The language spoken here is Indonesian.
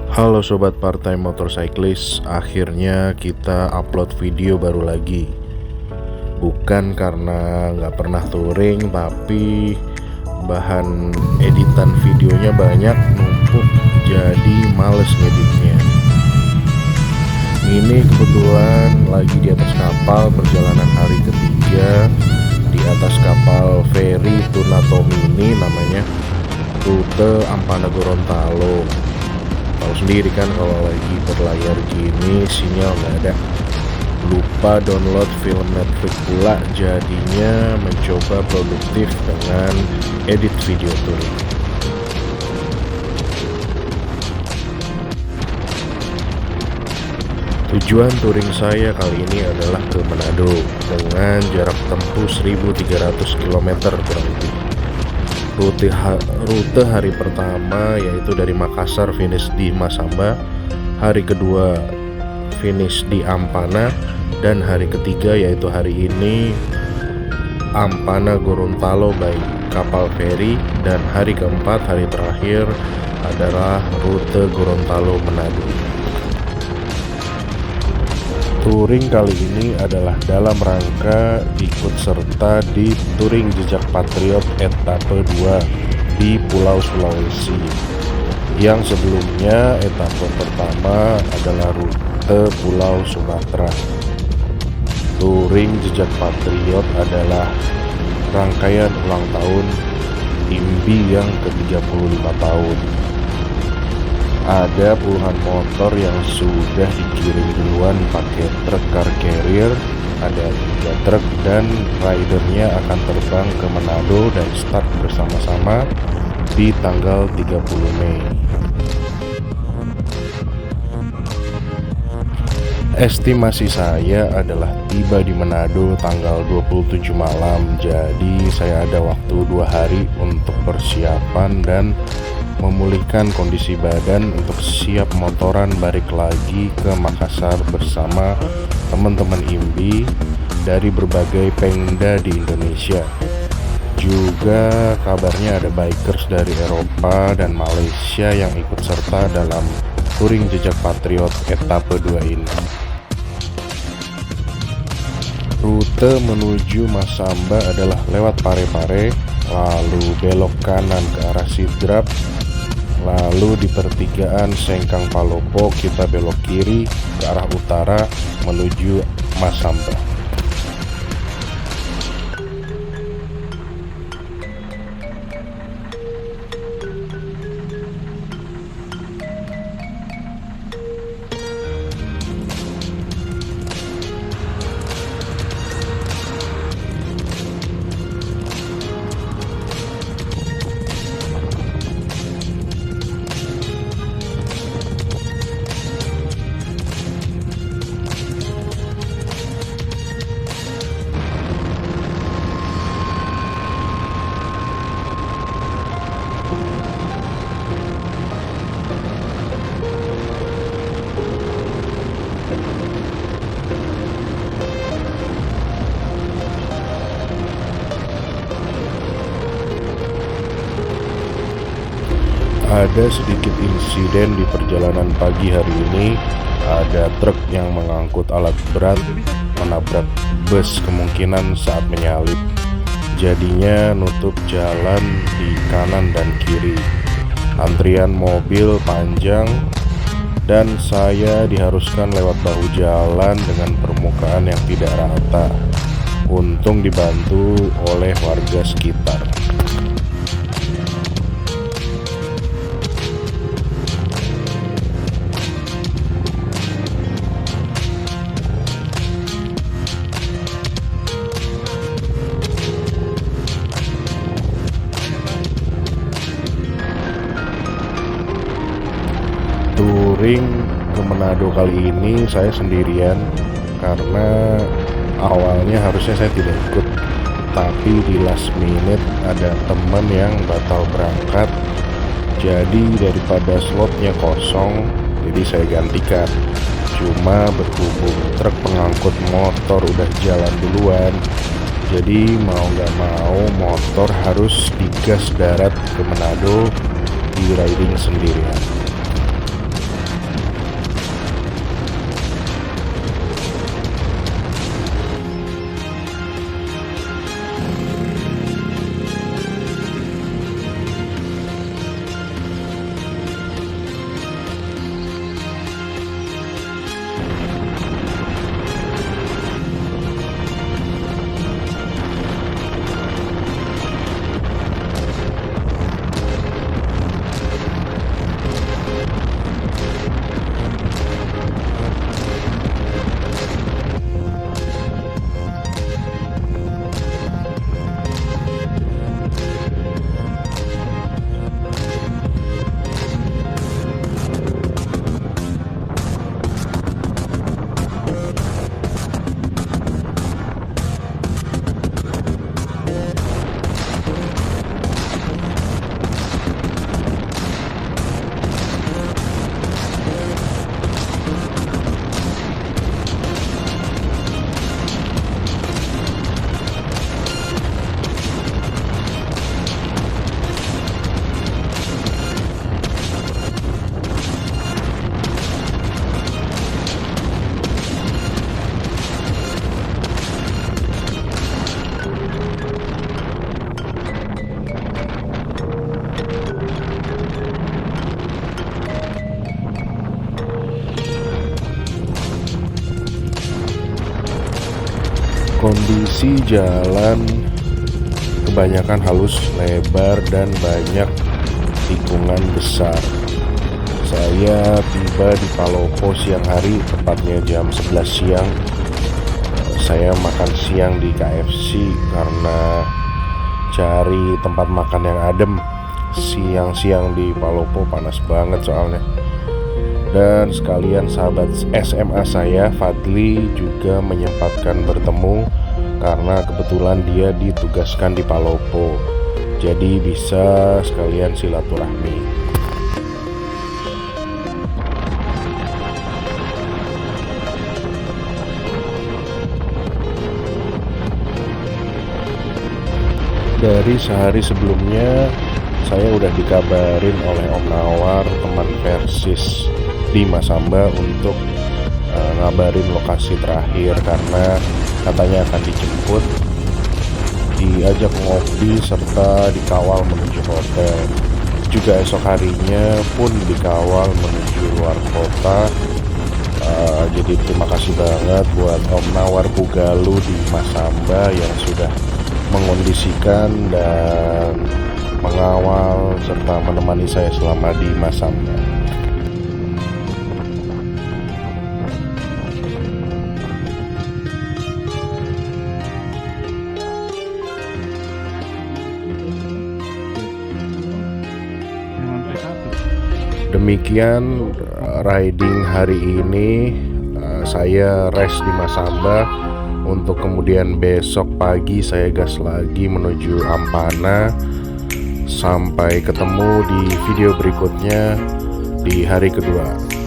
Halo sobat partai motorcyclist, akhirnya kita upload video baru lagi. Bukan karena nggak pernah touring, tapi bahan editan videonya banyak numpuk, jadi males ngeditnya. Ini kebetulan lagi di atas kapal perjalanan hari ketiga, di atas kapal feri Tunatomini namanya, rute Ampana Gorontalo. Tahu sendiri kan kalau lagi berlayar gini sinyal nggak ada. Lupa download film Netflix pula, jadinya mencoba produktif dengan edit video touring. Tujuan touring saya kali ini adalah ke Manado dengan jarak tempuh 1.300 km kurang lebih. Rute hari pertama yaitu dari Makassar finish di Masamba, hari kedua finish di Ampana, dan hari ketiga yaitu hari ini Ampana Gorontalo by kapal feri, dan hari keempat hari terakhir adalah rute Gorontalo Manado. Touring kali ini adalah dalam rangka ikut serta di Touring Jejak Patriot etape 2 di Pulau Sulawesi. Yang sebelumnya etape pertama adalah rute Pulau Sumatera. Touring Jejak Patriot adalah rangkaian ulang tahun IMBI yang ke-35 tahun. Ada puluhan motor yang sudah dikirim duluan pakai truk car carrier. Ada 3 truk dan ridernya akan terbang ke Manado dan start bersama-sama di tanggal 30 Mei. Estimasi saya adalah tiba di Manado tanggal 27 malam. Jadi saya ada waktu 2 hari untuk persiapan dan memulihkan kondisi badan untuk siap motoran balik lagi ke Makassar bersama teman-teman IMBI dari berbagai pengda di Indonesia. Juga kabarnya ada bikers dari Eropa dan Malaysia yang ikut serta dalam Touring Jejak Patriot etape 2 ini. Rute menuju Masamba adalah lewat Parepare, lalu belok kanan ke arah Sidrap, lalu di pertigaan Sengkang Palopo kita belok kiri ke arah utara menuju Masamba. Ada sedikit insiden di perjalanan pagi hari ini. Ada truk yang mengangkut alat berat menabrak bus, kemungkinan saat menyalip. Jadinya nutup jalan di kanan dan kiri. Antrian mobil panjang dan saya diharuskan lewat bahu jalan dengan permukaan yang tidak rata. Untung dibantu oleh warga sekitar. Touring ke Manado kali ini saya sendirian karena awalnya harusnya saya tidak ikut, tapi di last minute ada teman yang batal berangkat, jadi daripada slotnya kosong jadi saya gantikan. Cuma berhubung truk pengangkut motor udah jalan duluan, jadi mau gak mau motor harus digas darat ke Manado di riding sendirian. Kondisi jalan kebanyakan halus, lebar, dan banyak tikungan besar. Saya tiba di Palopo siang hari, tepatnya jam 11 siang. Saya makan siang di KFC karena cari tempat makan yang adem. Siang-siang di Palopo panas banget soalnya. Dan sekalian sahabat SMA saya, Fadli, juga menyempatkan bertemu karena kebetulan dia ditugaskan di Palopo. Jadi bisa sekalian silaturahmi. Dari sehari sebelumnya saya udah dikabarin oleh Om Nawar, teman Persis di Masamba, untuk ngabarin lokasi terakhir karena katanya akan dijemput, diajak ngopi serta dikawal menuju hotel. Juga esok harinya pun dikawal menuju luar kota. Jadi terima kasih banget buat Om Nawar Bugalu di Masamba yang sudah mengondisikan dan mengawal serta menemani saya selama di Masamba. Demikian riding hari ini. Saya rest di Masamba untuk kemudian besok pagi saya gas lagi menuju Ampana. Sampai ketemu di video berikutnya di hari kedua.